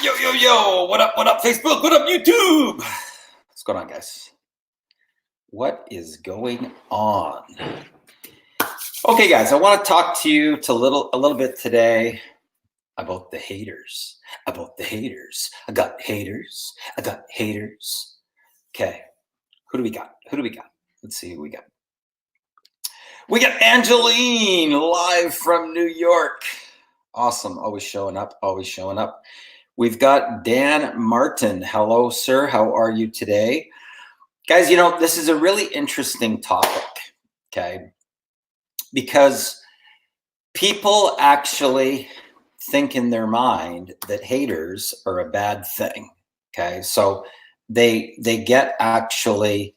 Yo, yo, yo, what up, Facebook? What up, YouTube? What's going on, guys? What is going on? Okay, guys, I want to talk to you a little bit today about the haters. About the haters. I got haters. I got haters. Okay, who do we got? Who do we got? Let's see who we got. We got Angeline live from New York. Awesome, always showing up, always showing up. We've got Dan Martin. Hello, sir. How are you today? Guys, you know, this is a really interesting topic, okay? Because people actually think in their mind that haters are a bad thing, okay? So they get actually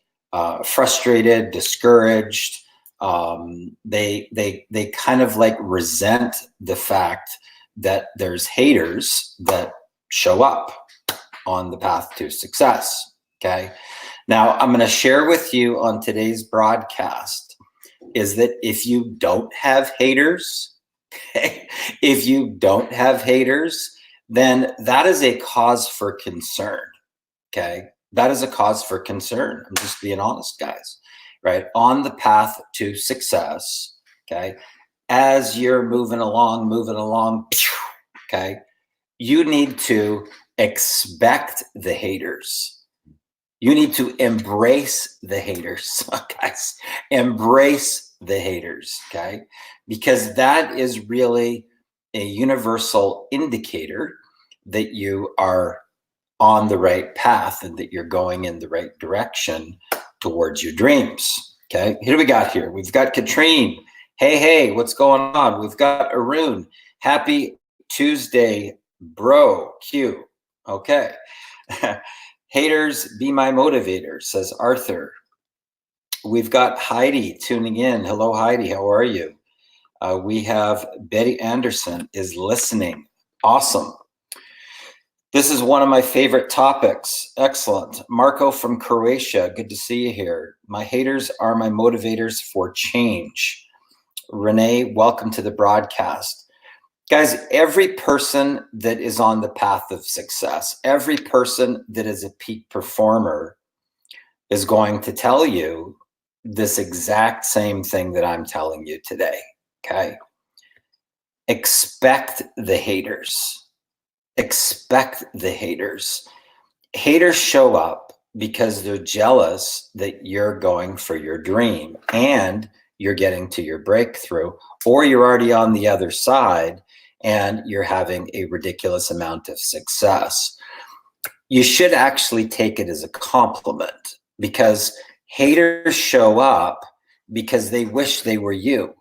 frustrated, discouraged. They kind of like resent the fact that there's haters that show up on the path to success, okay? Now, I'm going to share with you on today's broadcast is that if you don't have haters, okay, if you don't have haters, then that is a cause for concern, okay? That is a cause for concern. I'm just being honest, guys, right? On the path to success, okay? As you're moving along, okay? You need to expect the haters. You need to embrace the haters, guys. Embrace the haters, okay? Because that is really a universal indicator that you are on the right path and that you're going in the right direction towards your dreams, okay? Who do we got here? We've got Katrine. Hey, what's going on? We've got Arun. Happy Tuesday, bro. Q. Okay. Haters be my motivator, says Arthur. We've got Heidi tuning in. Hello, Heidi. How are you? We have Betty Anderson is listening. Awesome. This is one of my favorite topics. Excellent. Marco from Croatia. Good to see you here. My haters are my motivators for change. Renee, welcome to the broadcast. Guys, every person that is on the path of success, every person that is a peak performer is going to tell you this exact same thing that I'm telling you today, okay? Expect the haters. Expect the haters. Haters show up because they're jealous that you're going for your dream and you're getting to your breakthrough, or you're already on the other side and you're having a ridiculous amount of success. You should actually take it as a compliment, because haters show up because they wish they were you.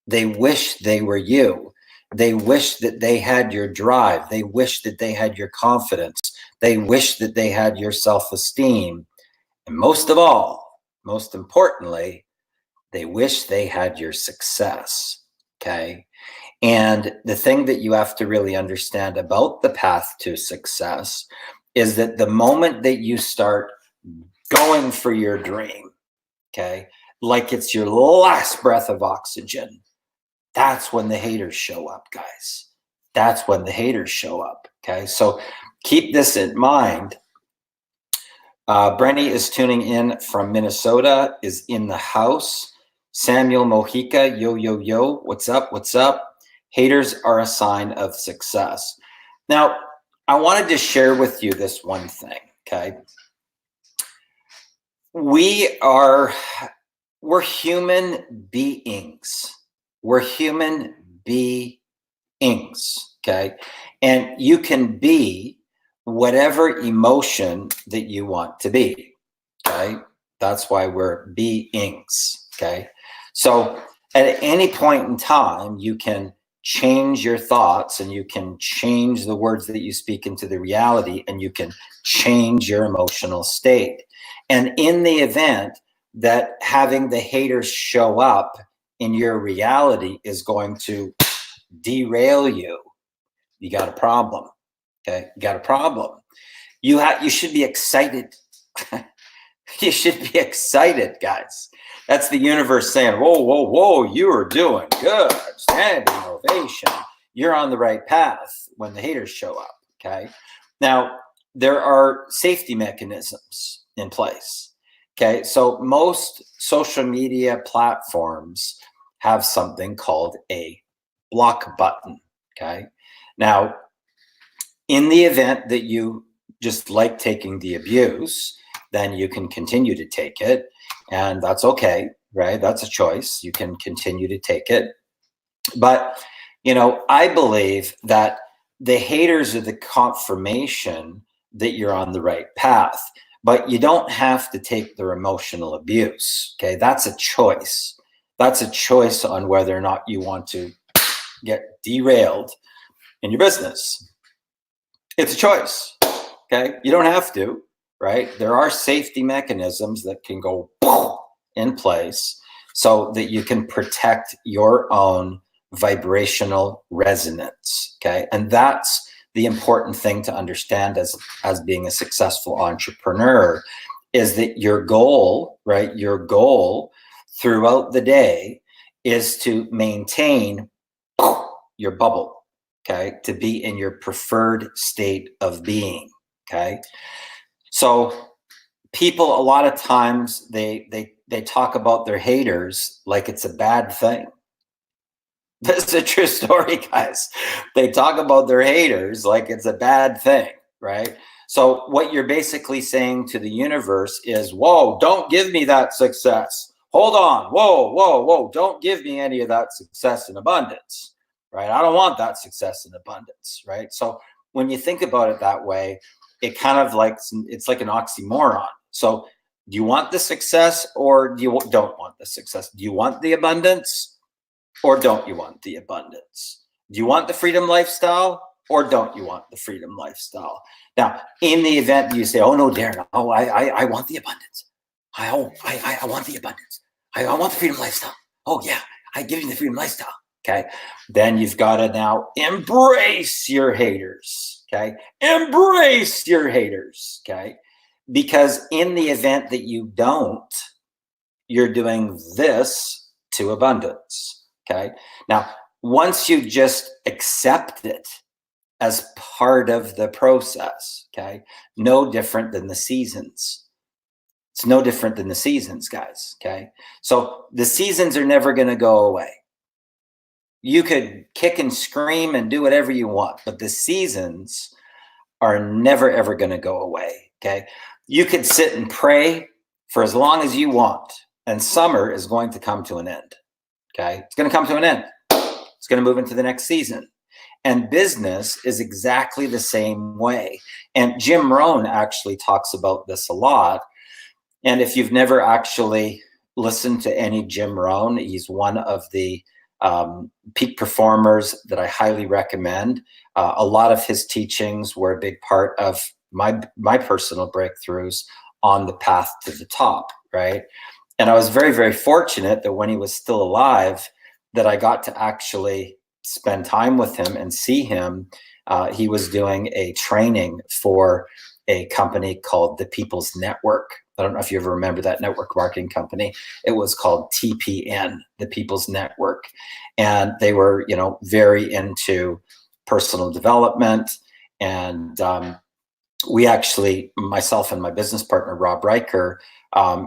They wish they were you. They wish that they had your drive. They wish that they had your confidence. They wish that they had your self-esteem. And most of all, most importantly, they wish they had your success, okay? And the thing that you have to really understand about the path to success is that the moment that you start going for your dream, okay, like it's your last breath of oxygen, that's when the haters show up, guys. That's when the haters show up, okay? So keep this in mind. Brenny is tuning in from Minnesota, is in the house. Samuel Mojica, yo, what's up? Haters are a sign of success. Now, I wanted to share with you this one thing, okay? We're human beings. We're human beings, okay? And you can be whatever emotion that you want to be, okay? That's why we're beings, okay? So at any point in time, you can change your thoughts and you can change the words that you speak into the reality, and you can change your emotional state. And in the event that having the haters show up in your reality is going to derail you, you got a problem, okay? You got a problem. You should be excited. You should be excited, guys. That's the universe saying, whoa, you are doing good. Standing ovation. You're on the right path when the haters show up, okay? Now, there are safety mechanisms in place. Okay, so most social media platforms have something called a block button. Okay, now in the event that you just like taking the abuse, then you can continue to take it, and that's okay, right? That's a choice. You can continue to take it. But, I believe that the haters are the confirmation that you're on the right path, but you don't have to take their emotional abuse. Okay. That's a choice. That's a choice on whether or not you want to get derailed in your business. It's a choice. Okay. You don't have to, right? There are safety mechanisms that can go in place so that you can protect your own vibrational resonance. Okay. And that's the important thing to understand as being a successful entrepreneur, is that your goal, right? Your goal throughout the day is to maintain your bubble. Okay. To be in your preferred state of being. Okay. So people, a lot of times they talk about their haters like it's a bad thing. This is a true story, guys. They talk about their haters like it's a bad thing, right? So what you're basically saying to the universe is, whoa, don't give me that success. Hold on. Whoa, whoa, whoa. Don't give me any of that success in abundance, right? I don't want that success in abundance, right? So when you think about it that way, it kind of like, it's like an oxymoron. So do you want the success or don't want the success? Do you want the abundance or don't you want the abundance? Do you want the freedom lifestyle or don't you want the freedom lifestyle? Now, in the event you say, oh no, Darren, oh, I want the abundance. I want the abundance. I want the freedom lifestyle. Oh yeah, I give you the freedom lifestyle. Okay. Then you've got to now embrace your haters. Okay. Embrace your haters. Okay. Because in the event that you don't, you're doing this to abundance. Okay. Now, once you just accept it as part of the process, okay, no different than the seasons. It's no different than the seasons, guys. Okay. So the seasons are never going to go away. You could kick and scream and do whatever you want, but the seasons are never, ever going to go away. Okay. You could sit and pray for as long as you want, and summer is going to come to an end. Okay. It's going to come to an end. It's going to move into the next season. And business is exactly the same way. And Jim Rohn actually talks about this a lot. And if you've never actually listened to any Jim Rohn, he's one of the peak performers that I highly recommend. A lot of his teachings were a big part of my personal breakthroughs on the path to the top, right? And I was very, very fortunate that when he was still alive, that I got to actually spend time with him and see him. He was doing a training for a company called the People's Network. I don't know if you ever remember that network marketing company. It was called TPN, the People's Network. And they were, very into personal development. And we actually, myself and my business partner, Rob Riker,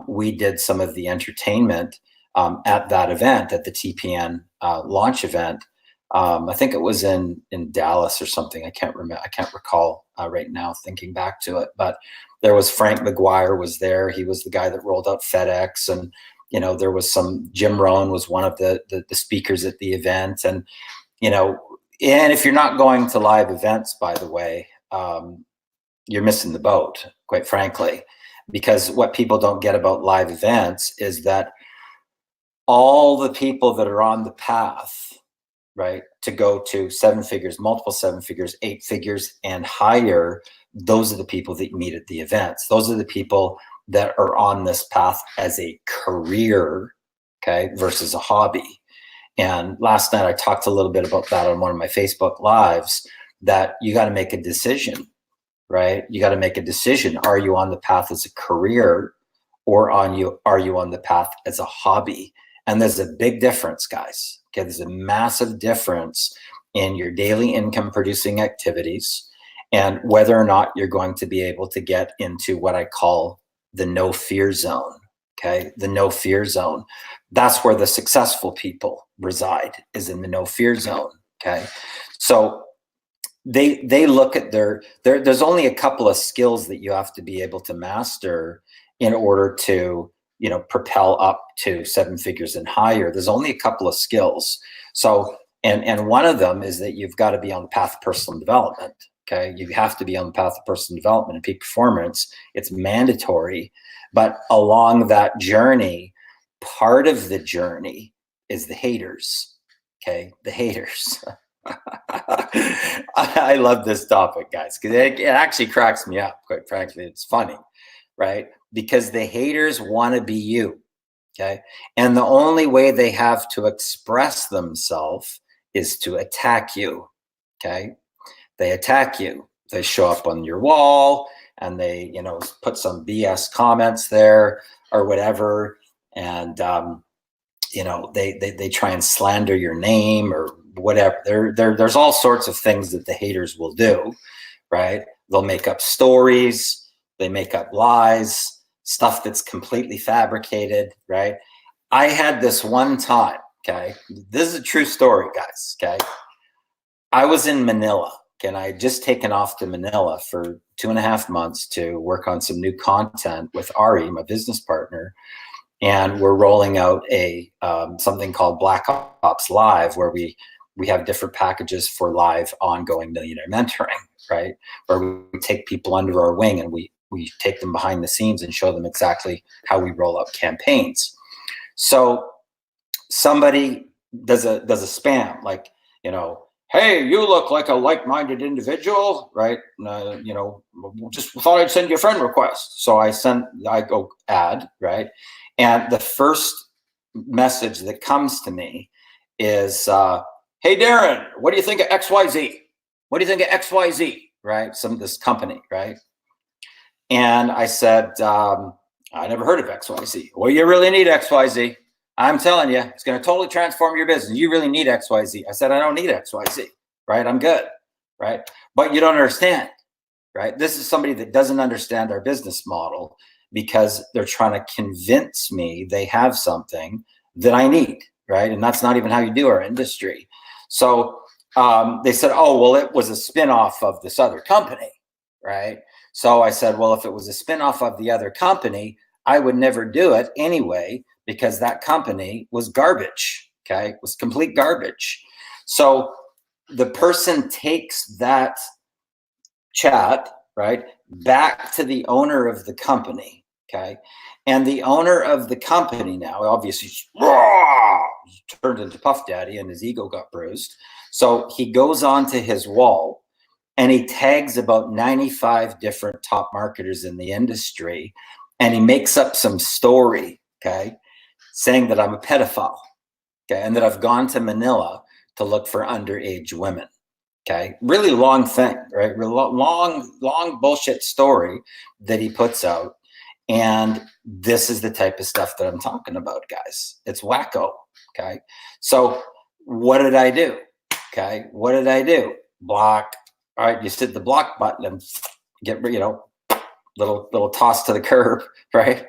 we did some of the entertainment at that event, at the TPN launch event. I think it was in Dallas or something. I can't remember. I can't recall right now thinking back to it, but there was Frank McGuire was there. He was the guy that rolled out FedEx, and there was Jim Rohn was one of the speakers at the event. And and if you're not going to live events, by the way, you're missing the boat, quite frankly, because what people don't get about live events is that all the people that are on the path, right, to go to 7 figures, multiple 7 figures, 8 figures and higher, those are the people that you meet at the events. Those are the people that are on this path as a career, okay, versus a hobby. And last night I talked a little bit about that on one of my Facebook lives, that you got to make a decision, right? You got to make a decision. Are you on the path as a career, or are you on the path as a hobby? And there's a big difference, guys. Okay, there's a massive difference in your daily income producing activities and whether or not you're going to be able to get into what I call the no fear zone. Okay, the no fear zone. That's where the successful people reside, is in the no fear zone. Okay, so they look at there's only a couple of skills that you have to be able to master in order to, you know, propel up to 7 figures and higher. There's only a couple of skills. So and one of them is that you've got to be on the path of personal development. Okay, you have to be on the path of personal development and peak performance. It's mandatory. But along that journey, part of the journey is the haters. Okay, the haters. I love this topic, guys, because it actually cracks me up, quite frankly. It's funny, right? Because the haters want to be you. Okay, and the only way they have to express themselves is to attack you. Okay, they attack you. They show up on your wall and they, you know, put some BS comments there or whatever, and you know, they try and slander your name or whatever. There's all sorts of things that the haters will do, right? They'll make up stories, they make up lies, stuff that's completely fabricated, right? I had this one time, okay? This is a true story, guys, okay? I was in Manila, and I had just taken off to Manila for 2.5 months to work on some new content with Ari, my business partner. And we're rolling out a something called Black Ops Live, where we have different packages for live ongoing millionaire mentoring, right? Where we take people under our wing and we take them behind the scenes and show them exactly how we roll out campaigns. So somebody does a spam, like, you know, hey, you look like a like-minded individual, right? You know, just thought I'd send you a friend request. So I go add, right? And the first message that comes to me is, hey, Darren, what do you think of XYZ? What do you think of XYZ, right? This company, right? And I said, I never heard of XYZ. Well, you really need XYZ. I'm telling you, it's going to totally transform your business. You really need XYZ. I said, I don't need XYZ, right? I'm good, right? But you don't understand, right? This is somebody that doesn't understand our business model, because they're trying to convince me they have something that I need, right? And that's not even how you do our industry. So they said, oh, well, it was a spinoff of this other company, right? So I said, well, if it was a spinoff of the other company, I would never do it anyway, because that company was garbage, okay? It was complete garbage. So the person takes that chat, right, back to the owner of the company, okay? And the owner of the company now, obviously, turned into Puff Daddy and his ego got bruised. So he goes onto his wall and he tags about 95 different top marketers in the industry, and he makes up some story, okay, saying that I'm a pedophile, okay, and that I've gone to Manila to look for underage women. Okay, really long thing, right? Long bullshit story that he puts out. And this is the type of stuff that I'm talking about, guys. It's wacko, okay? So what did I do? Okay, what did I do? Block. All right, you hit the block button and get, you know, little toss to the curb, right?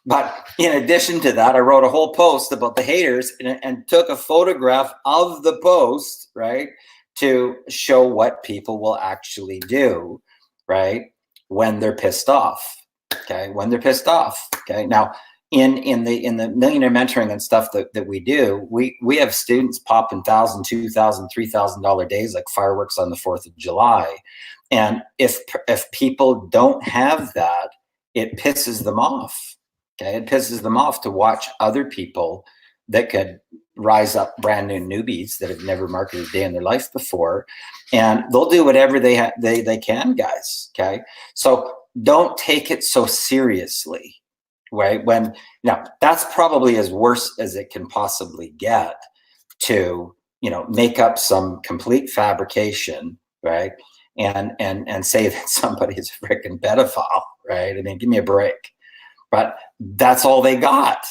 But in addition to that, I wrote a whole post about the haters and took a photograph of the post, right, to show what people will actually do, right, when they're pissed off. Okay, when they're pissed off. Okay, now in the millionaire mentoring and stuff that we do, we have students popping $1,000, $2,000, $3,000 days like fireworks on the 4th of July. And if people don't have that, it pisses them off. Okay, it pisses them off to watch other people that could rise up, brand new newbies that have never marketed a day in their life before, and they'll do whatever they can, guys. Okay, so don't take it so seriously, right? When now that's probably as worse as it can possibly get, to, you know, make up some complete fabrication, right? And say that somebody is a freaking pedophile, right? I mean, give me a break. But that's all they got.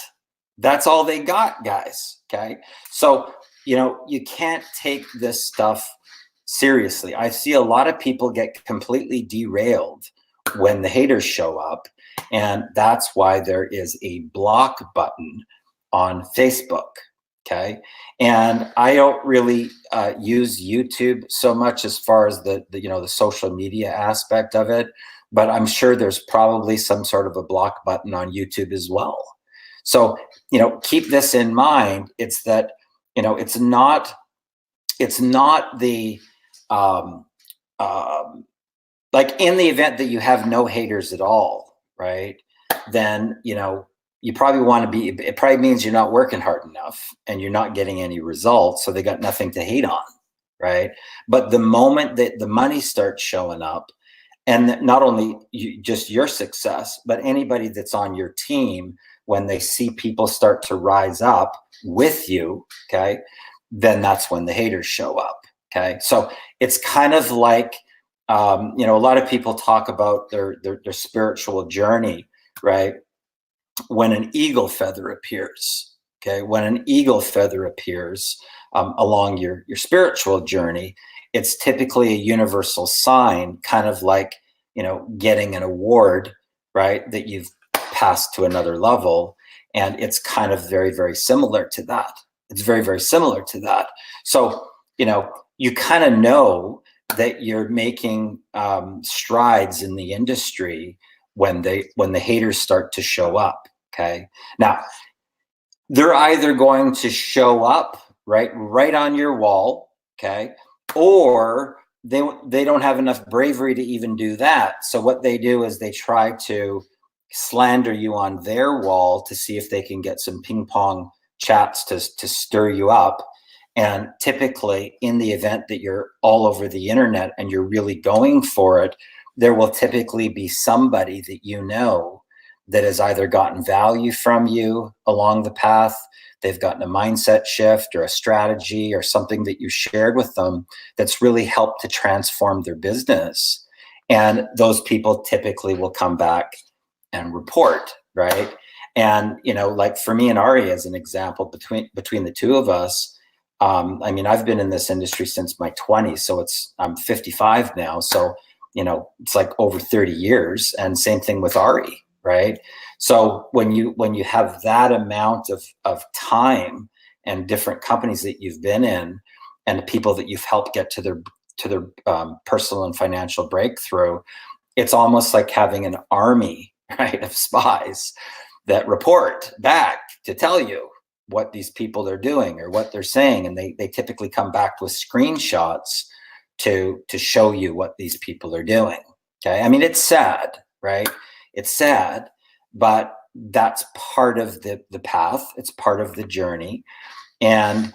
That's all they got, guys. Okay. So, you know, you can't take this stuff Seriously, I see a lot of people get completely derailed when the haters show up. And that's why there is a block button on Facebook. Okay. And I don't really use YouTube so much as far as the the social media aspect of it, but I'm sure there's probably some sort of a block button on YouTube as well. So, keep this in mind. It's that, it's not the, um, um, like in the event that you have no haters at all, right? Then, you probably want to be, it probably means you're not working hard enough and you're not getting any results. So they got nothing to hate on, right? But the moment that the money starts showing up, and not only just your success, but anybody that's on your team, when they see people start to rise up with you, okay, then that's when the haters show up. Okay. So it's kind of like, a lot of people talk about their spiritual journey, right? When an eagle feather appears, okay, when an eagle feather appears along your spiritual journey, it's typically a universal sign, kind of like, getting an award, right, that you've passed to another level. And it's kind of very, very similar to that. It's very, very similar to that. So, you kind of know that you're making strides in the industry when the haters start to show up. Okay. Now, they're either going to show up right on your wall, okay, or they don't have enough bravery to even do that. So what they do is they try to slander you on their wall to see if they can get some ping pong chats to stir you up. And typically, in the event that you're all over the internet and you're really going for it, there will typically be somebody that that has either gotten value from you along the path, they've gotten a mindset shift or a strategy or something that you shared with them that's really helped to transform their business. And those people typically will come back and report, right? And, like for me and Ari, as an example, between the two of us, I've been in this industry since my 20s, so I'm 55 now. So, it's like over 30 years, and same thing with Ari, right? So when you have that amount of time and different companies that you've been in and the people that you've helped get to their personal and financial breakthrough, it's almost like having an army, right, of spies that report back to tell you what these people are doing or what they're saying. And they typically come back with screenshots to show you what these people are doing. Okay. It's sad, right? It's sad, but that's part of the path. It's part of the journey. And,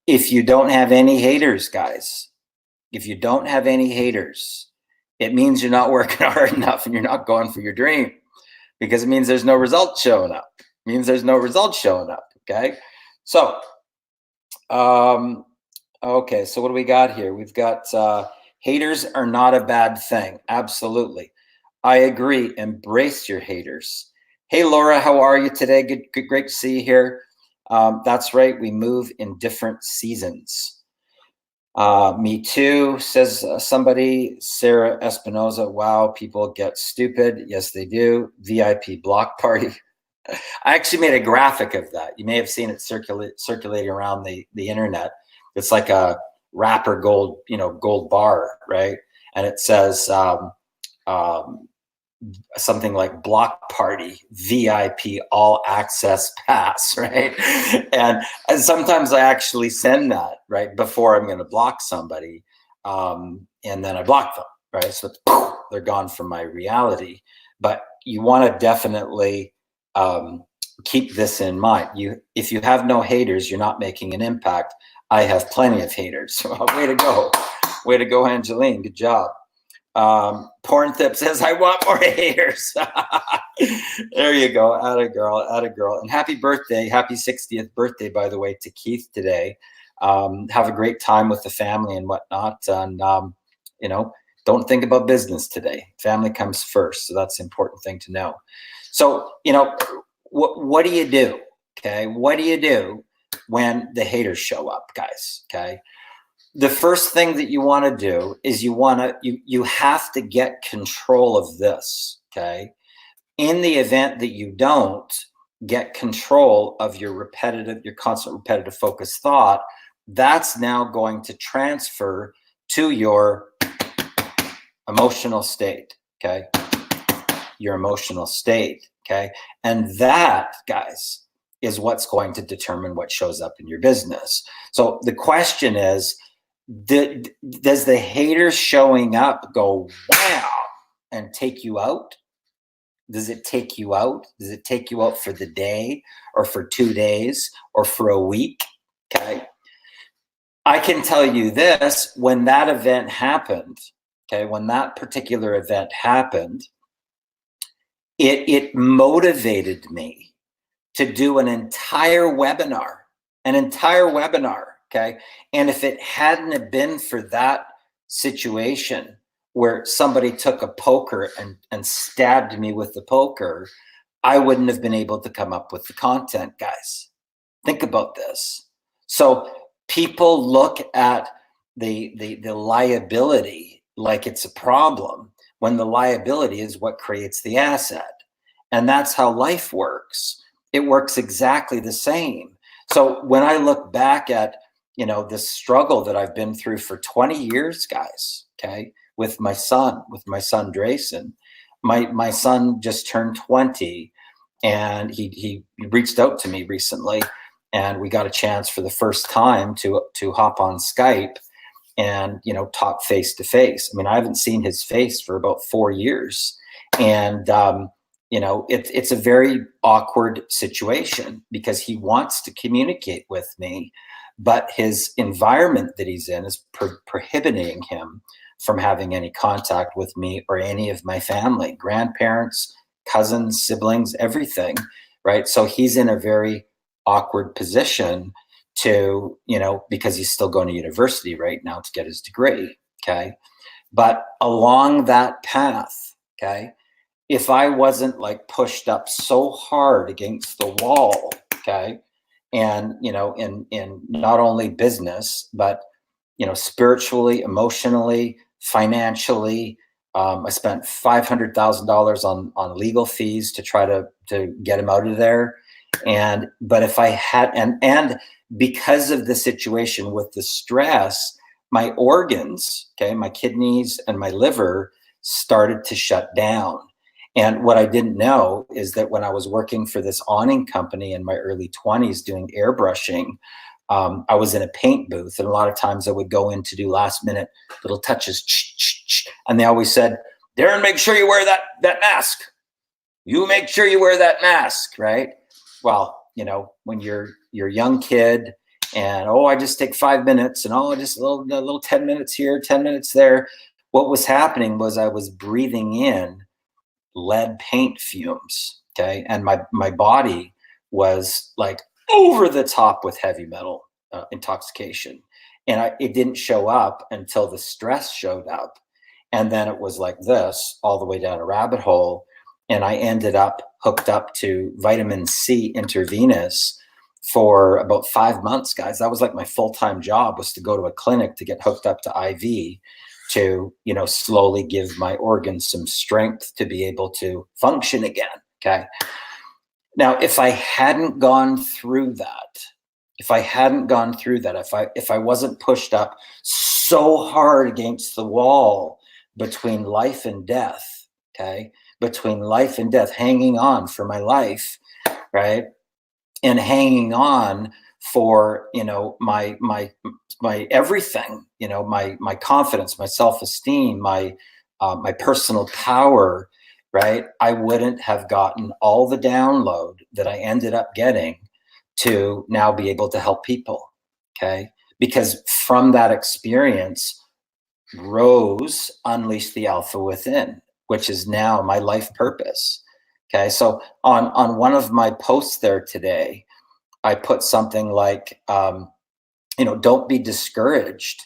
if you don't have any haters, guys, if you don't have any haters, it means you're not working hard enough and you're not going for your dream, because it means there's no results showing up. It means there's no results showing up. Okay. So, okay. So what do we got here? We've got, haters are not a bad thing. Absolutely. I agree. Embrace your haters. Hey, Laura, how are you today? Good, great to see you here. That's right. We move in different seasons. Me too, says somebody. Sarah Espinoza. Wow, people get stupid. Yes, they do. VIP block party. I actually made a graphic of that. You may have seen it circulating around the internet. It's like a wrapper gold bar, right? And it says something like block party, VIP, all access pass, right? And sometimes I actually send that right before I'm going to block somebody. And then I block them, right? So they're gone from my reality. But you want to definitely keep this in mind. If you have no haters, you're not making an impact. I have plenty of haters. So way to go, Angeline. Good job. Porn Tip says, I want more haters. There you go. Atta girl. And happy birthday. Happy 60th birthday, by the way, to Keith today. Have a great time with the family and whatnot. And, don't think about business today. Family comes first. So that's an important thing to know. So, what do you do? Okay. What do you do when the haters show up, guys? Okay. the first thing that you want to do is you have to get control of this. Okay. In the event that you don't get control of your constant repetitive focused thought, that's now going to transfer to your emotional state. Okay. Your emotional state. Okay. And that, guys, is what's going to determine what shows up in your business. So the question is, does the haters showing up go, wow, and take you out? Does it take you out? Does it take you out for the day or for 2 days or for a week? Okay. I can tell you this, when that event happened, okay, when that particular event happened, it motivated me to do an entire webinar, okay? And if it hadn't have been for that situation where somebody took a poker and stabbed me with the poker, I wouldn't have been able to come up with the content, guys. Think about this. So people look at the liability like it's a problem, when the liability is what creates the asset. And that's how life works. It works exactly the same. So when I look back at, this struggle that I've been through for 20 years, guys, okay, with my son Drayson, my son just turned 20, and he reached out to me recently, and we got a chance for the first time to hop on Skype and, talk face to face. I mean, I haven't seen his face for about 4 years. And, it's a very awkward situation because he wants to communicate with me, but his environment that he's in is prohibiting him from having any contact with me or any of my family, grandparents, cousins, siblings, everything, right? So he's in a very awkward position to, because he's still going to university right now to get his degree, okay? But along that path, okay, if I wasn't like pushed up so hard against the wall, okay, and, in not only business, but, spiritually, emotionally, financially, I spent $500,000 on legal fees to try to get him out of there. But if I had, and because of the situation with the stress, my organs, okay, my kidneys and my liver started to shut down. And what I didn't know is that when I was working for this awning company in my early 20s doing airbrushing, I was in a paint booth, and a lot of times I would go in to do last minute little touches, and they always said, Darren, make sure you wear that mask. You make sure you wear that mask, right? Well, when you're a young kid and, I just take 5 minutes and, just a little 10 minutes here, 10 minutes there. What was happening was I was breathing in lead paint fumes, okay? And my body was like over the top with heavy metal intoxication. And it didn't show up until the stress showed up. And then it was like this all the way down a rabbit hole. And I ended up hooked up to vitamin C intravenous for about 5 months, guys. That was like my full-time job, was to go to a clinic to get hooked up to IV to, slowly give my organs some strength to be able to function again. Okay. Now, if I hadn't gone through that, if I wasn't pushed up so hard against the wall between life and death, okay, between life and death, hanging on for my life, right, and hanging on for, my everything, my confidence, my self-esteem, my personal power, right? I wouldn't have gotten all the download that I ended up getting to now be able to help people, okay? Because from that experience, Rose unleashed the alpha within, which is now my life purpose. Okay, so on one of my posts there today, I put something like, don't be discouraged,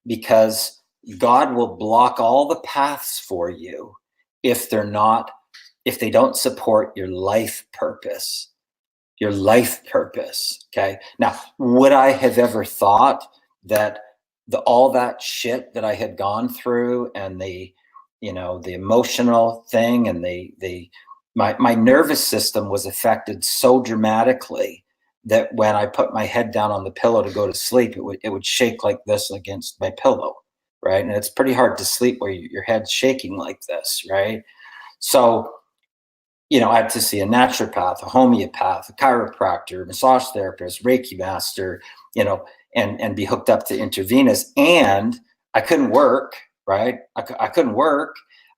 because God will block all the paths for you if they don't support your life purpose. Your life purpose. Okay. Now, would I have ever thought that all that shit that I had gone through, and the, the emotional thing, and my nervous system was affected so dramatically that when I put my head down on the pillow to go to sleep, it would shake like this against my pillow, right? And it's pretty hard to sleep where your head's shaking like this, right? So, I had to see a naturopath, a homeopath, a chiropractor, massage therapist, Reiki master, and be hooked up to intravenous. And I couldn't work, right? I couldn't work.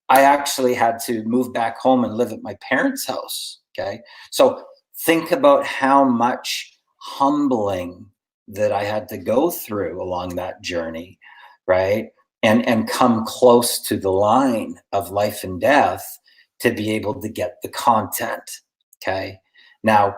I actually had to move back home and live at my parents' house. Okay. So think about how much humbling that I had to go through along that journey, right? And come close to the line of life and death to be able to get the content. Okay. Now,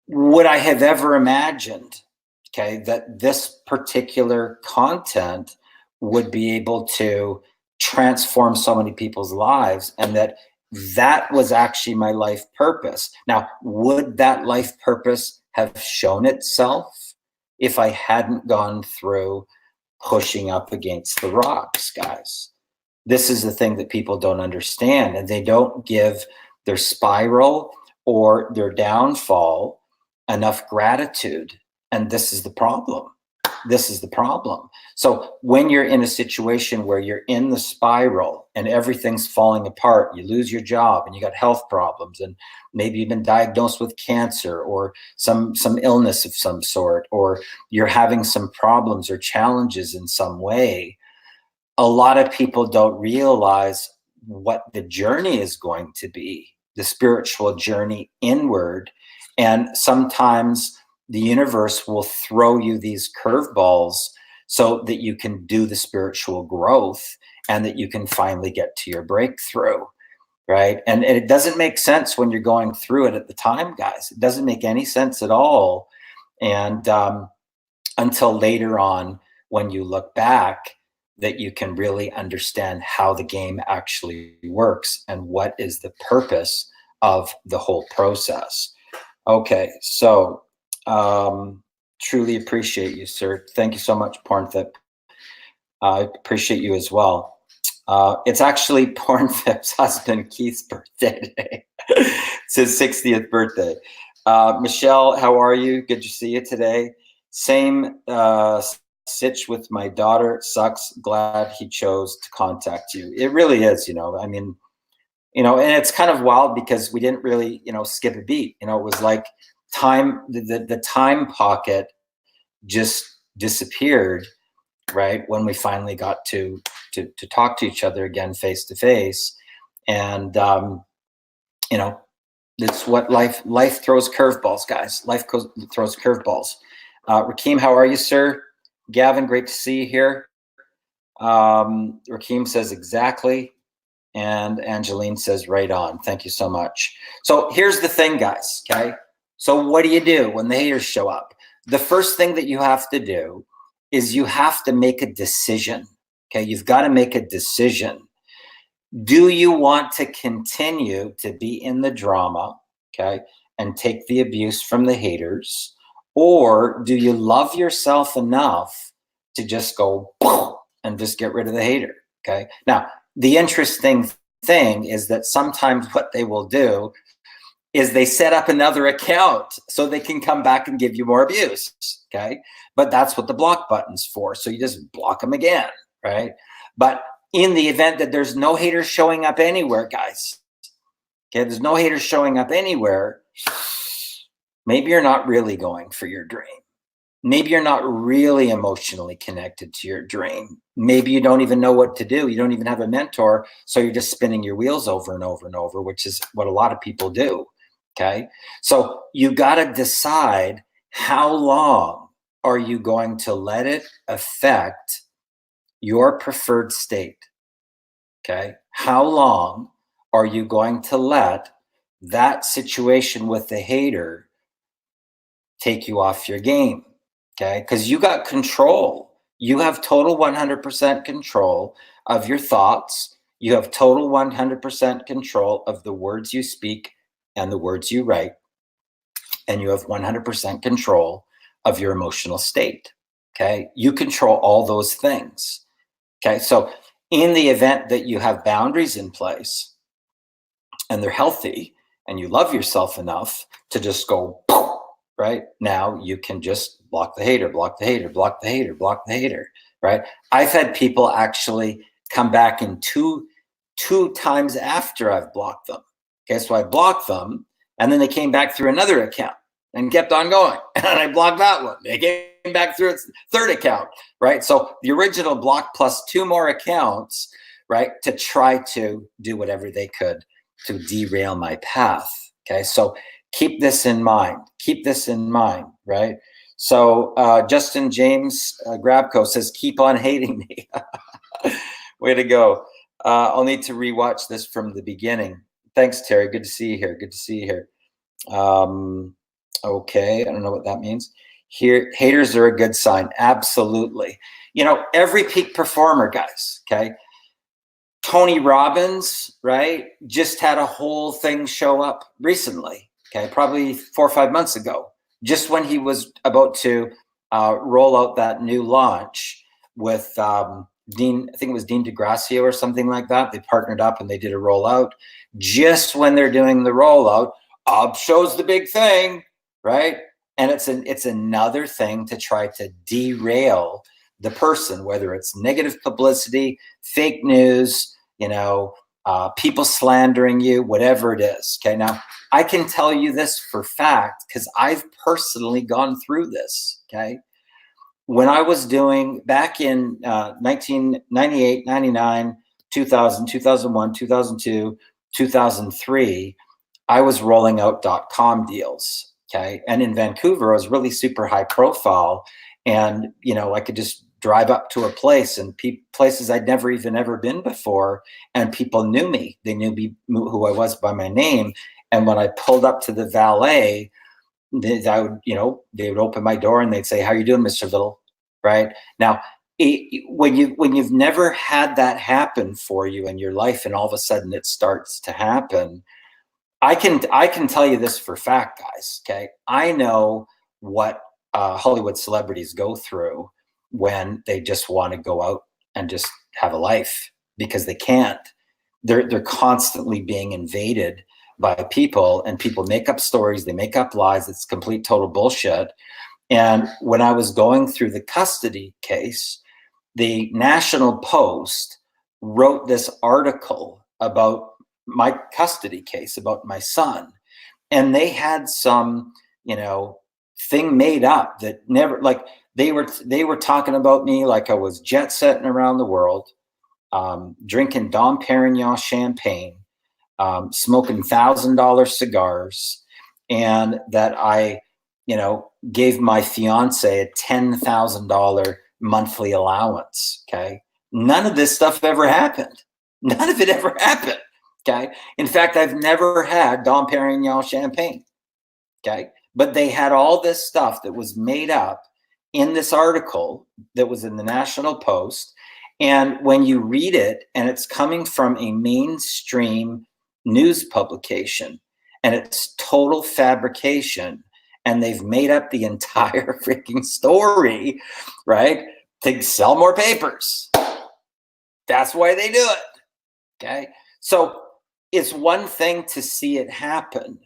would I have ever imagined, okay, that this particular content would be able to transform so many people's lives, and that was actually my life purpose? Now, would that life purpose have shown itself if I hadn't gone through pushing up against the rocks, guys? This is the thing that people don't understand, and they don't give their spiral or their downfall enough gratitude. And this is the problem. This is the problem. So when you're in a situation where you're in the spiral and everything's falling apart, you lose your job and you got health problems, and maybe you've been diagnosed with cancer or some illness of some sort, or you're having some problems or challenges in some way, a lot of people don't realize what the journey is going to be, the spiritual journey inward. And sometimes the universe will throw you these curveballs so that you can do the spiritual growth and that you can finally get to your breakthrough, right? And it doesn't make sense when you're going through it at the time, guys. It doesn't make any sense at all. And until later on, when you look back, that you can really understand how the game actually works and what is the purpose of the whole process. Okay, so truly appreciate you, sir. Thank you so much, Pornthip. I appreciate you as well. It's actually Pornthip's husband, Keith's birthday today. It's his 60th birthday. Michelle, how are you? Good to see you today. Same sitch with my daughter. Sucks. Glad he chose to contact you. It really is, I mean, and it's kind of wild because we didn't really, skip a beat. It was like time, the time pocket just disappeared, right? When we finally got to talk to each other again, face to face. And, it's what life throws curveballs, guys. Life throws curveballs. Rakeem, how are you, sir? Gavin, great to see you here. Rakeem says exactly. And Angeline says right on. Thank you so much. So here's the thing, guys, okay? So what do you do when the haters show up? The first thing that you have to do is you have to make a decision, okay? You've got to make a decision. Do you want to continue to be in the drama, okay, and take the abuse from the haters? Or do you love yourself enough to just go and just get rid of the hater, okay? Now, the interesting thing is that sometimes what they will do is they set up another account so they can come back and give you more abuse, okay? But that's what the block button's for. So you just block them again, right? But in the event that there's no haters showing up anywhere, guys, okay, there's no haters showing up anywhere, maybe you're not really going for your dream. Maybe you're not really emotionally connected to your dream. Maybe you don't even know what to do. You don't even have a mentor. So you're just spinning your wheels over and over and over, which is what a lot of people do. Okay. So you got to decide, how long are you going to let it affect your preferred state? Okay. How long are you going to let that situation with the hater take you off your game? Okay. Because you got control. You have total 100% control of your thoughts. You have total 100% control of the words you speak and the words you write. And you have 100% control of your emotional state. Okay. You control all those things. Okay. So in the event that you have boundaries in place and they're healthy and you love yourself enough to just go, right now, you can just block the hater, block the hater, block the hater, block the hater. Right. I've had people actually come back in two times after I've blocked them. Okay. So I blocked them and then they came back through another account and kept on going. And I blocked that one. They came back through its third account, right? So the original block plus two more accounts, right, to try to do whatever they could to derail my path. Okay, so keep this in mind. Keep this in mind, right? So Justin James Grabko says, keep on hating me. Way to go. I'll need to rewatch this from the beginning. Thanks, Terry. Good to see you here. Good to see you here. Okay, I don't know what that means. Here, haters are a good sign. Absolutely. You know, every peak performer, guys, okay? Tony Robbins, right, just had a whole thing show up recently, okay, probably 4 or 5 months ago, just when he was about to roll out that new launch with Dean, I think it was Dean DeGracio or something like that. They partnered up and they did a rollout. Just when they're doing the rollout, up shows the big thing, right? And it's another thing to try to derail the person, whether it's negative publicity, fake news, you know, people slandering you, whatever it is. Okay, now I can tell you this for fact because I've personally gone through this. Okay, when I was doing back in 1998, 99, 2000, 2001, 2002, 2003, I was rolling out .com deals. Okay, and in Vancouver, I was really super high profile, and you know, I could just drive up to a place and places I'd never even ever been before, and people knew me. They knew who I was by my name. And when I pulled up to the valet, I would, you know, they would open my door and they'd say, "How are you doing, Mr. Little?" Right now, when you've never had that happen for you in your life, and all of a sudden it starts to happen. I can tell you this for fact, guys. Okay, I know what Hollywood celebrities go through when they just want to go out and just have a life because they can't. They're constantly being invaded by people, and people make up stories, they make up lies. It's complete total bullshit. And when I was going through the custody case, the National Post wrote this article about my custody case, about my son, and they had some, you know, thing made up that never, like, they were talking about me like I was jet setting around the world, drinking Dom Perignon champagne, smoking $1,000 cigars, and that I, you know, gave my fiance a $10,000 monthly allowance. Okay, none of this stuff ever happened. None of it ever happened. Okay. In fact, I've never had Dom Perignon champagne. Okay. But they had all this stuff that was made up in this article that was in the National Post. And when you read it, and it's coming from a mainstream news publication, and it's total fabrication, and they've made up the entire freaking story, right, to sell more papers. That's why they do it. Okay. So it's one thing to see it happen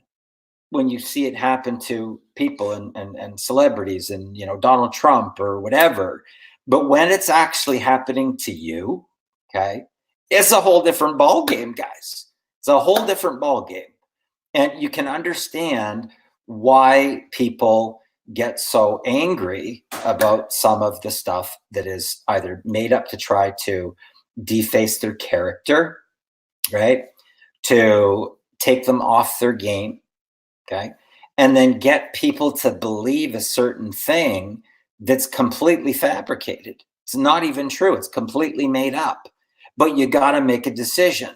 when you see it happen to people and celebrities and, you know, Donald Trump or whatever. But when it's actually happening to you, okay, it's a whole different ball game, guys. It's a whole different ball game. And you can understand why people get so angry about some of the stuff that is either made up to try to deface their character, right? To take them off their game, okay? And then get people to believe a certain thing that's completely fabricated. It's not even true. It's completely made up. But you got to make a decision.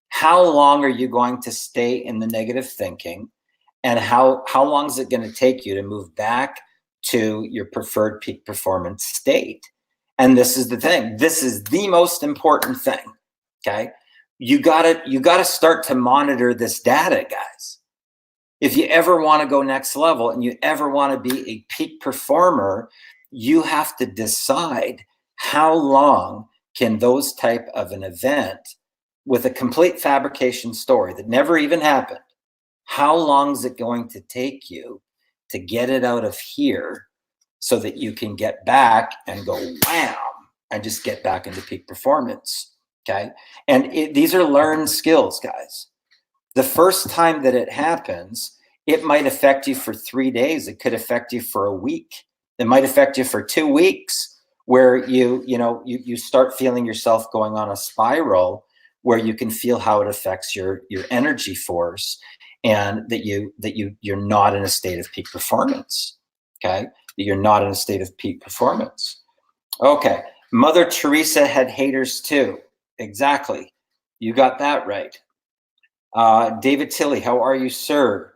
How long are you going to stay in the negative thinking? And how long is it going to take you to move back to your preferred peak performance state? And this is the thing. This is the most important thing, okay? You gotta start to monitor this data, guys. If you ever want to go next level and you ever want to be a peak performer, you have to decide how long can those type of an event with a complete fabrication story that never even happened, how long is it going to take you to get it out of here so that you can get back and go wham and just get back into peak performance? Okay. And these are learned skills, guys. The first time that it happens, it might affect you for 3 days. It could affect you for a week. It might affect you for 2 weeks, where you start feeling yourself going on a spiral where you can feel how it affects your energy force, and that you're not in a state of peak performance. Okay. That you're not in a state of peak performance. Okay. Mother Teresa had haters too. Exactly. You got that right. David Tilley, how are you, sir?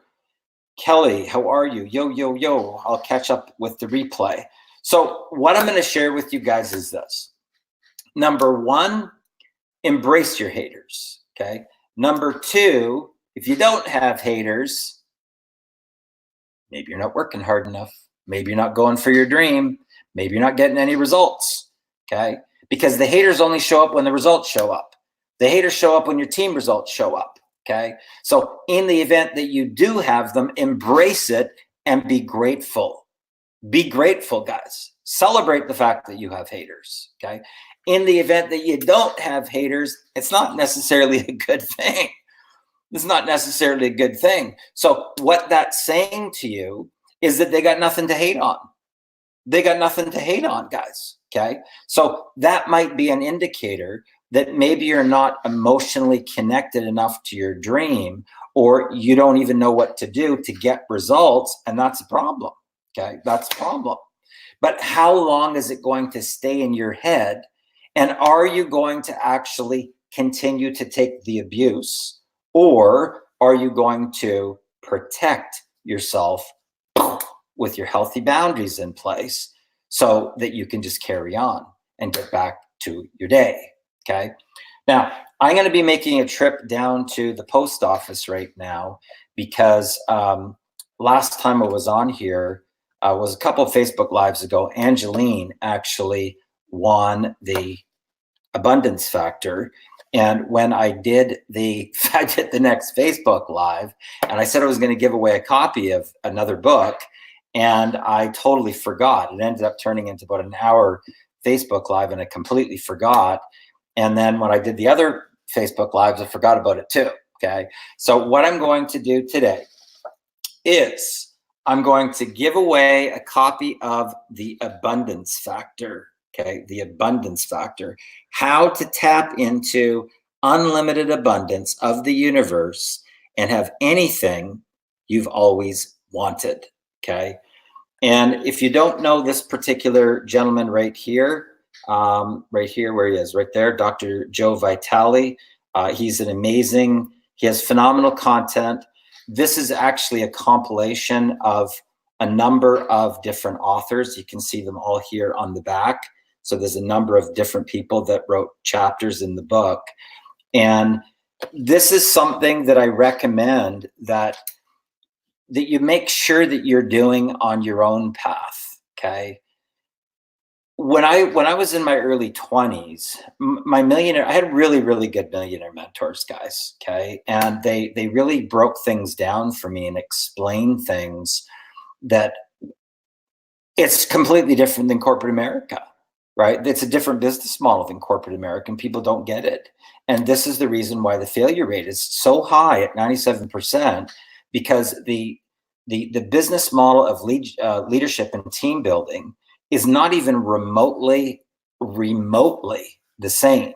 Kelly, how are you? Yo, yo, yo. I'll catch up with the replay. So what I'm going to share with you guys is this. Number one, embrace your haters. Okay. Number two, if you don't have haters, maybe you're not working hard enough. Maybe you're not going for your dream. Maybe you're not getting any results. Okay. Because the haters only show up when the results show up. The haters show up when your team results show up. Okay. So in the event that you do have them, embrace it and be grateful. Be grateful, guys. Celebrate the fact that you have haters. Okay. In the event that you don't have haters, it's not necessarily a good thing. It's not necessarily a good thing. So what that's saying to you is that they got nothing to hate on. They got nothing to hate on, guys. Okay. So that might be an indicator that maybe you're not emotionally connected enough to your dream, or you don't even know what to do to get results. And that's a problem. Okay. That's a problem. But how long is it going to stay in your head? And are you going to actually continue to take the abuse, or are you going to protect yourself with your healthy boundaries in place so that you can just carry on and get back to your day? Okay. Now, I'm going to be making a trip down to the post office right now because last time I was on here was a couple of Facebook Lives ago. Angeline actually won the Abundance Factor. And when I did the next Facebook Live, and I said I was going to give away a copy of another book, and I totally forgot. It ended up turning into about an hour Facebook Live, and I completely forgot. And then when I did the other Facebook Lives, I forgot about it too. Okay. So what I'm going to do today is I'm going to give away a copy of the Abundance Factor. Okay. The Abundance Factor, how to tap into unlimited abundance of the universe and have anything you've always wanted. Okay. And if you don't know this particular gentleman right here where he is, right there, Dr. Joe Vitale, he's an amazing, he has phenomenal content. This is actually a compilation of a number of different authors. You can see them all here on the back. So there's a number of different people that wrote chapters in the book. And this is something that I recommend that you make sure that you're doing on your own path. Okay. When I was in my early 20s, I had really, really good millionaire mentors, guys. Okay. And they really broke things down for me and explained things that it's completely different than corporate America, right? It's a different business model than corporate America, and people don't get it. And this is the reason why the failure rate is so high at 97%, because the business model of leadership and team building is not even remotely the same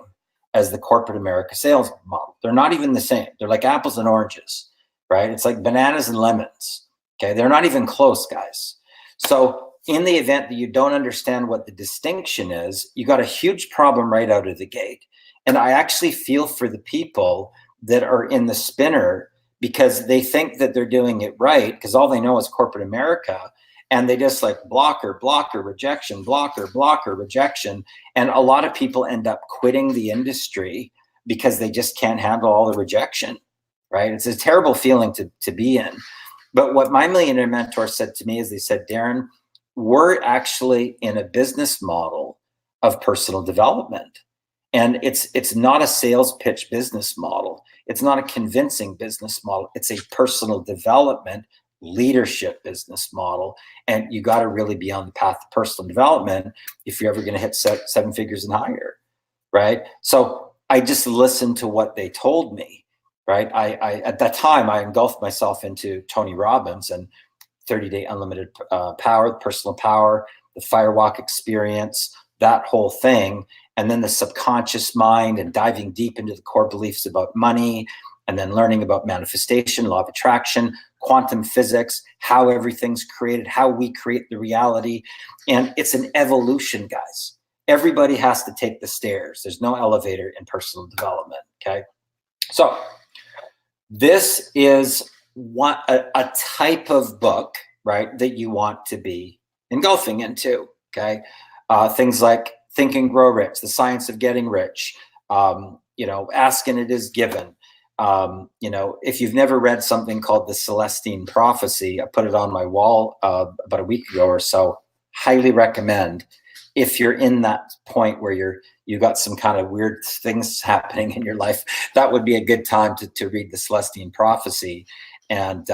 as the corporate America sales model. They're not even the same. They're like apples and oranges, right? It's like bananas and lemons. Okay. They're not even close, guys. So in the event that you don't understand what the distinction is, you got a huge problem right out of the gate. And I actually feel for the people that are in the spinner, because they think that they're doing it right because all they know is corporate America. And they just like blocker, rejection, blocker, rejection. And a lot of people end up quitting the industry because they just can't handle all the rejection, right? It's a terrible feeling to be in. But what my millionaire mentor said to me is, they said, Darren, we're actually in a business model of personal development. And it's not a sales pitch business model. It's not a convincing business model. It's a personal development leadership business model. And you got to really be on the path of personal development if you're ever going to hit seven figures and higher, right? So I just listened to what they told me, right? I at that time, I engulfed myself into Tony Robbins and 30-day unlimited power, personal power, the Firewalk experience, that whole thing. And then the subconscious mind and diving deep into the core beliefs about money, and then learning about manifestation, law of attraction, quantum physics, how everything's created, how we create the reality. And it's an evolution, guys. Everybody has to take the stairs. There's no elevator in personal development, okay? So this is a type of book, right, that you want to be engulfing into, okay? Things like Think and Grow Rich, The Science of Getting Rich, Ask and It Is Given. If you've never read something called The Celestine Prophecy, I put it on my wall about a week ago or so. Highly recommend. If you're in that point where you got some kind of weird things happening in your life, that would be a good time to read The Celestine Prophecy. And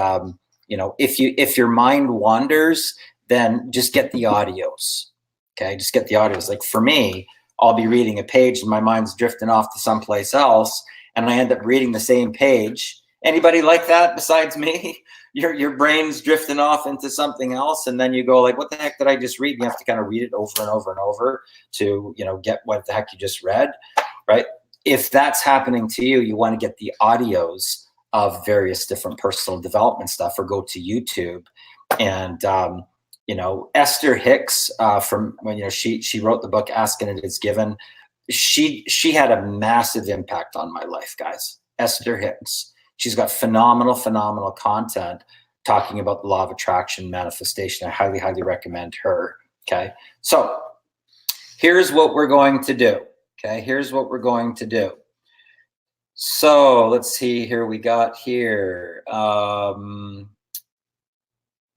if your mind wanders, then just get the audios. Okay, just get the audios. Like for me, I'll be reading a page and my mind's drifting off to someplace else, and I end up reading the same page. Anybody like that besides me? Your brain's drifting off into something else, and then you go like, what the heck did I just read? You have to kind of read it over and over and over to get what the heck you just read, right? If that's happening to you, you want to get the audios of various different personal development stuff, or go to YouTube. And Esther Hicks, from when she wrote the book Ask and It Is Given, she had a massive impact on my life, guys. Esther Hicks. She's got phenomenal content talking about the law of attraction, manifestation. I highly, highly recommend her. Okay. So here's what we're going to do. Okay. Here's what we're going to do. So let's see here. We got here.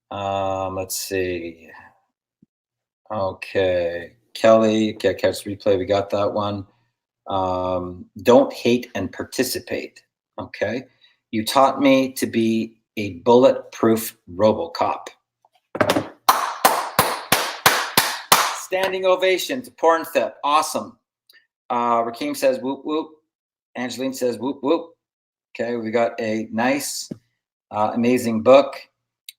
Let's see. Okay. Kelly, catch replay. We got that one. Don't hate and participate. Okay. You taught me to be a bulletproof RoboCop. Standing ovation to Pornthip. Awesome. Rakeem says whoop whoop. Angeline says whoop whoop. Okay, we got a nice, amazing book.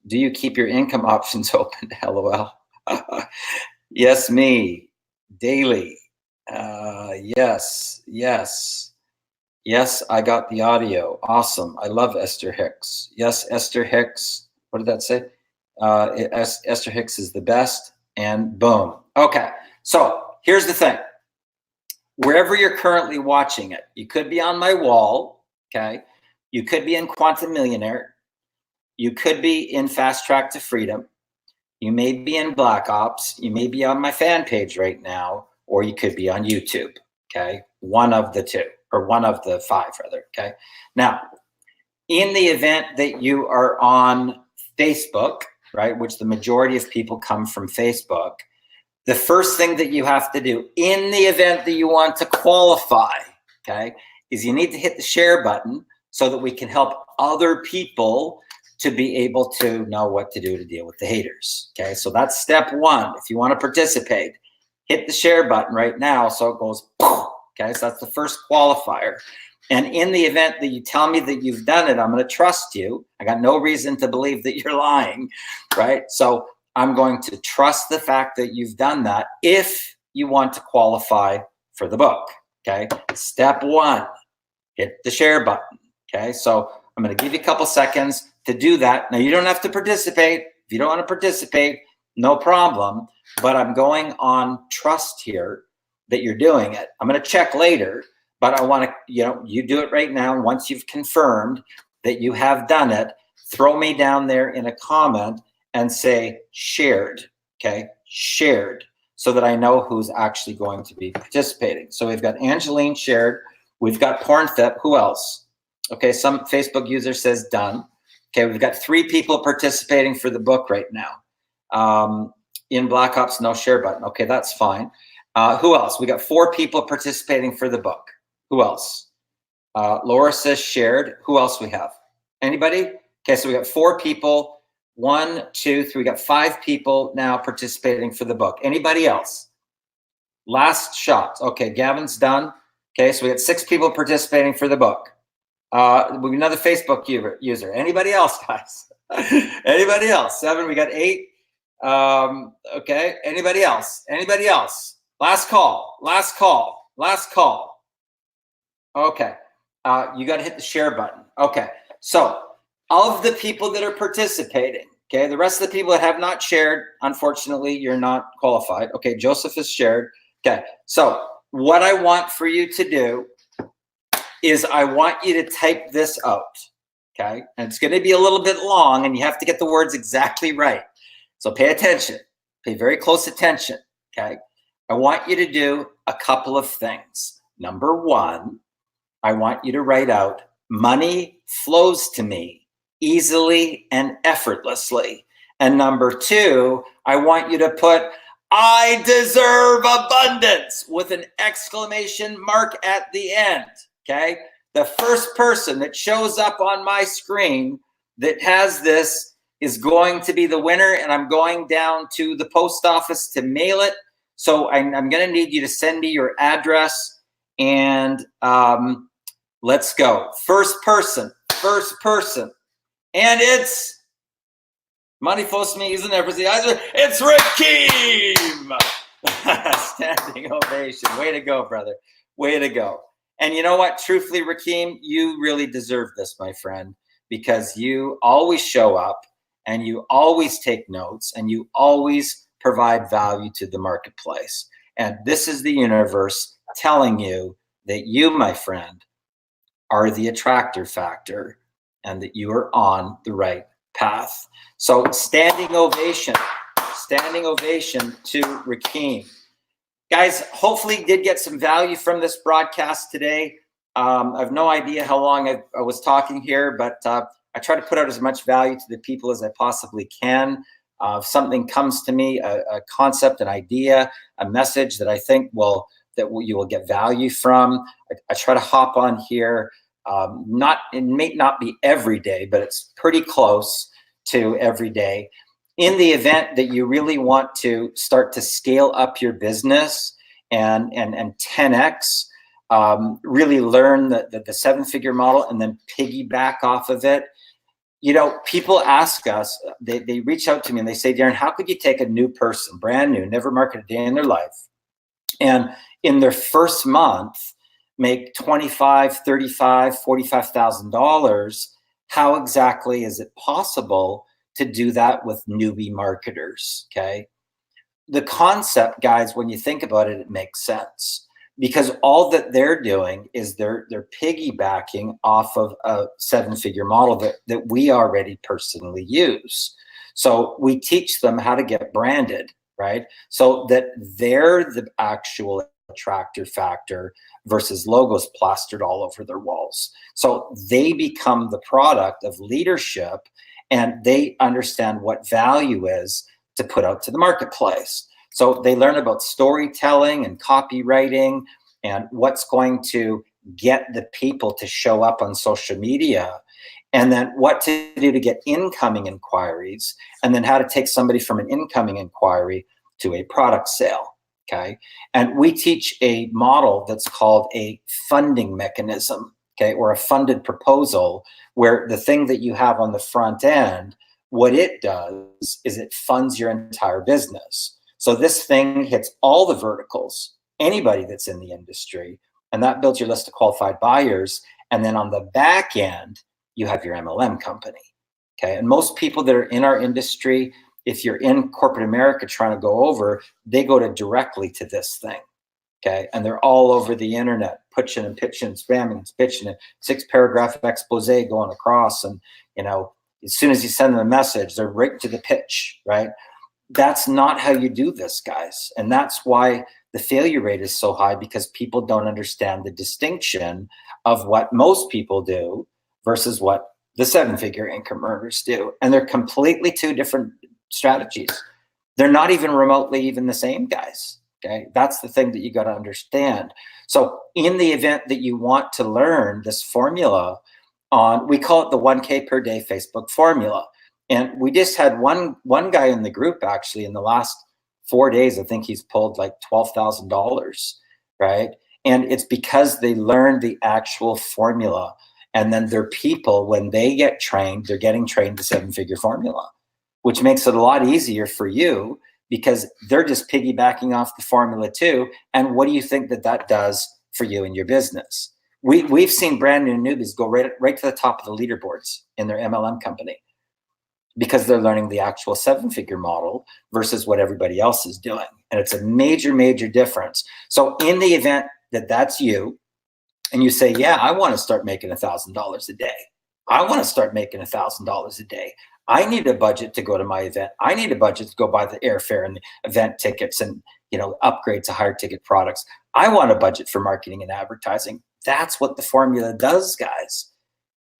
Do you keep your income options open? LOL. Yes, me. Daily. Yes. Yes, I got the audio. Awesome. I love Esther Hicks. Yes, Esther Hicks. What did that say? Esther Hicks is the best. And boom. Okay. So here's the thing. Wherever you're currently watching it, you could be on my wall. Okay. You could be in Quantum Millionaire. You could be in Fast Track to Freedom. You may be in Black Ops. You may be on my fan page right now, or you could be on YouTube. Okay. One of the two. Or one of the five, rather, okay? Now, in the event that you are on Facebook, right, which the majority of people come from Facebook, the first thing that you have to do in the event that you want to qualify, okay, is you need to hit the share button so that we can help other people to be able to know what to do to deal with the haters, okay? So that's step one. If you want to participate, hit the share button right now so it goes, okay, so that's the first qualifier. And in the event that you tell me that you've done it, I'm going to trust you. I got no reason to believe that you're lying, right? So I'm going to trust the fact that you've done that if you want to qualify for the book, okay? Step one, hit the share button, okay? So I'm going to give you a couple seconds to do that. Now, you don't have to participate. If you don't want to participate, no problem. But I'm going on trust here that you're doing it. I'm going to check later, but I want to, you do it right now. Once you've confirmed that you have done it, throw me down there in a comment and say shared, okay? Shared, so that I know who's actually going to be participating. So we've got Angeline shared. We've got Pornthip. Who else? Okay, some Facebook user says done. Okay, we've got 3 people participating for the book right now. In Black Ops, no share button. Okay, that's fine. Who else? We got 4 people participating for the book. Who else? Laura says shared. Who else we have? Anybody? Okay, so we got 4 people. 1, 2, 3. We got 5 people now participating for the book. Anybody else? Last shot. Okay, Gavin's done. Okay, so we got 6 people participating for the book. Another Facebook user. Anybody else, guys? Anybody else? 7. We got 8. Okay. Anybody else? Anybody else? Last call. Last call. Last call. Okay. You got to hit the share button. Okay. So of the people that are participating, okay, the rest of the people that have not shared, unfortunately, you're not qualified. Okay. Joseph has shared. Okay. So what I want for you to do is I want you to type this out. Okay. And it's going to be a little bit long and you have to get the words exactly right. So pay attention, pay very close attention, okay? I want you to do a couple of things. Number 1, I want you to write out, money flows to me easily and effortlessly. And number 2, I want you to put, I deserve abundance with an exclamation mark at the end, okay? The first person that shows up on my screen that has this is going to be the winner, and I'm going down to the post office to mail it. So I'm going to need you to send me your address, and let's go. First person, and it's money flows to me using everything. It's Rakeem. Standing ovation. Way to go, brother. Way to go. And you know what? Truthfully, Rakeem, you really deserve this, my friend, because you always show up. And you always take notes and you always provide value to the marketplace. And this is the universe telling you that you, my friend, are the attractor factor and that you are on the right path. So standing ovation to Rakeem. Guys, hopefully you did get some value from this broadcast today. I have no idea how long I was talking here, but I try to put out as much value to the people as I possibly can. If something comes to me, a concept, an idea, a message that I think you will get value from, I try to hop on here. It may not be every day, but it's pretty close to every day. In the event that you really want to start to scale up your business and 10x, really learn the 7-figure model and then piggyback off of it. You know, people ask us, they reach out to me and they say, Darren, how could you take a new person, brand new, never marketed a day in their life, and in their first month make $25,000, $35,000, $45,000? How exactly is it possible to do that with newbie marketers? Okay. The concept, guys, when you think about it, it makes sense. Because all that they're doing is they're piggybacking off of a 7-figure model that we already personally use. So we teach them how to get branded, right? So that they're the actual attractor factor versus logos plastered all over their walls. So they become the product of leadership and they understand what value is to put out to the marketplace. So they learn about storytelling and copywriting and what's going to get the people to show up on social media, and then what to do to get incoming inquiries, and then how to take somebody from an incoming inquiry to a product sale, okay? And we teach a model that's called a funding mechanism, okay, or a funded proposal, where the thing that you have on the front end, what it does is it funds your entire business. So this thing hits all the verticals, anybody that's in the industry, and that builds your list of qualified buyers. And then on the back end, you have your MLM company, okay? And most people that are in our industry, if you're in corporate America trying to go over, they go directly to this thing, okay? And they're all over the internet, pitching and pitching, spamming and pitching, and 6-paragraph expose going across. And, you know, as soon as you send them a message, they're right to the pitch, right? That's not how you do this, guys. And that's why the failure rate is so high, because people don't understand the distinction of what most people do versus what the 7-figure income earners do. And they're completely two different strategies. They're not even remotely even the same, guys. Okay, that's the thing that you got to understand. So in the event that you want to learn this formula on, we call it the 1K per day Facebook formula. And we just had one guy in the group actually in the last 4 days, I think he's pulled like $12,000, right? And it's because they learned the actual formula. And then their people, when they get trained, they're getting trained the 7-figure formula, which makes it a lot easier for you because they're just piggybacking off the formula too. And what do you think that that does for you and your business? We've seen brand new newbies go right to the top of the leaderboards in their MLM company because they're learning the actual 7-figure model versus what everybody else is doing. And it's a major, major difference. So in the event that that's you and you say, yeah, I want to start making $1,000 a day. I want to start making $1,000 a day. I need a budget to go to my event. I need a budget to go buy the airfare and the event tickets and, you know, upgrade to higher ticket products. I want a budget for marketing and advertising. That's what the formula does, guys.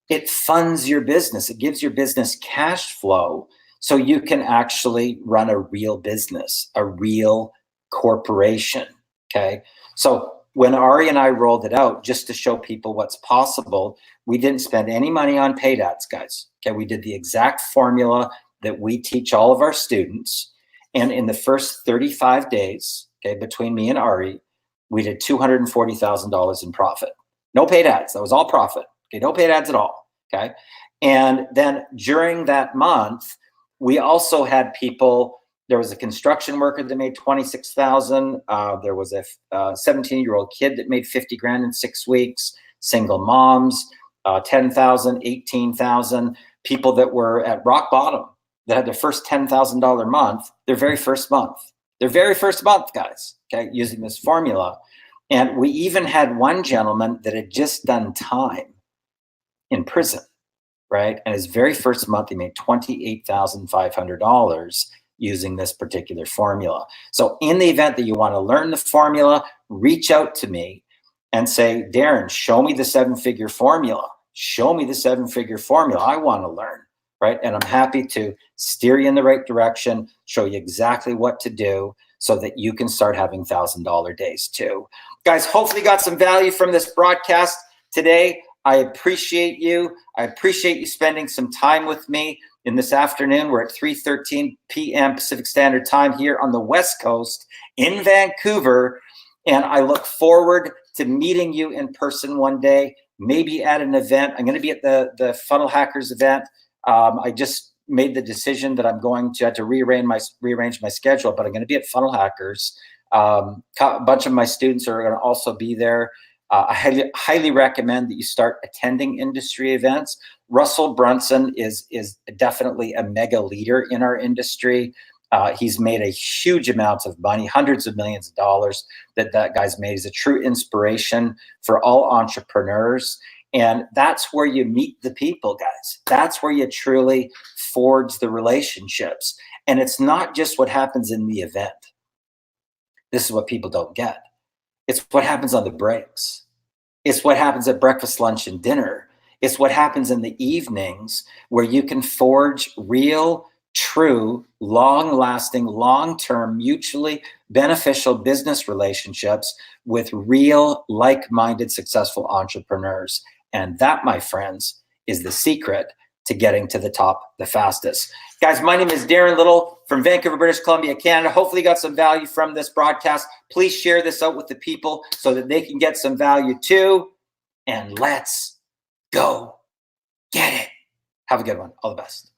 It funds your business. It gives your business cash flow so you can actually run a real business, a real corporation, okay? So when Ari and I rolled it out just to show people what's possible, we didn't spend any money on paid ads, guys. Okay, we did the exact formula that we teach all of our students. And in the first 35 days, okay, between me and Ari, we did $240,000 in profit. No paid ads, that was all profit. Okay, no paid ads at all, okay? And then during that month, we also had people. There was a construction worker that made 26,000. There was a 17-year-old kid that made 50 grand in 6 weeks. Single moms, 10,000, 18,000. People that were at rock bottom that had their first $10,000 month, their very first month, guys. Okay, using this formula, and we even had one gentleman that had just done time in prison, right? And his very first month, he made $28,500. Using this particular formula. So in the event that you want to learn the formula, reach out to me and say, Darren, show me the 7-figure formula. Show me the 7-figure formula. I want to learn, right? And I'm happy to steer you in the right direction, show you exactly what to do so that you can start having $1,000 days too. Guys, hopefully you got some value from this broadcast today. I appreciate you. I appreciate you spending some time with me. In this afternoon, we're at 3:13 p.m. Pacific Standard Time here on the West Coast in Vancouver. And I look forward to meeting you in person one day, maybe at an event. I'm going to be at the Funnel Hackers event. I just made the decision that I'm going to have to rearrange my schedule, but I'm going to be at Funnel Hackers. A bunch of my students are going to also be there. I highly recommend that you start attending industry events. Russell Brunson is definitely a mega leader in our industry. He's made a huge amount of money, hundreds of millions of dollars that guy's made. He's a true inspiration for all entrepreneurs. And that's where you meet the people, guys. That's where you truly forge the relationships. And it's not just what happens in the event. This is what people don't get. It's what happens on the breaks. It's what happens at breakfast, lunch, and dinner. It's what happens in the evenings where you can forge real, true, long-lasting, long-term, mutually beneficial business relationships with real, like-minded, successful entrepreneurs. And that, my friends, is the secret to getting to the top the fastest. Guys, my name is Darren Little from Vancouver, British Columbia, Canada. Hopefully you got some value from this broadcast. Please share this out with the people so that they can get some value too. And let's go get it. Have a good one. All the best.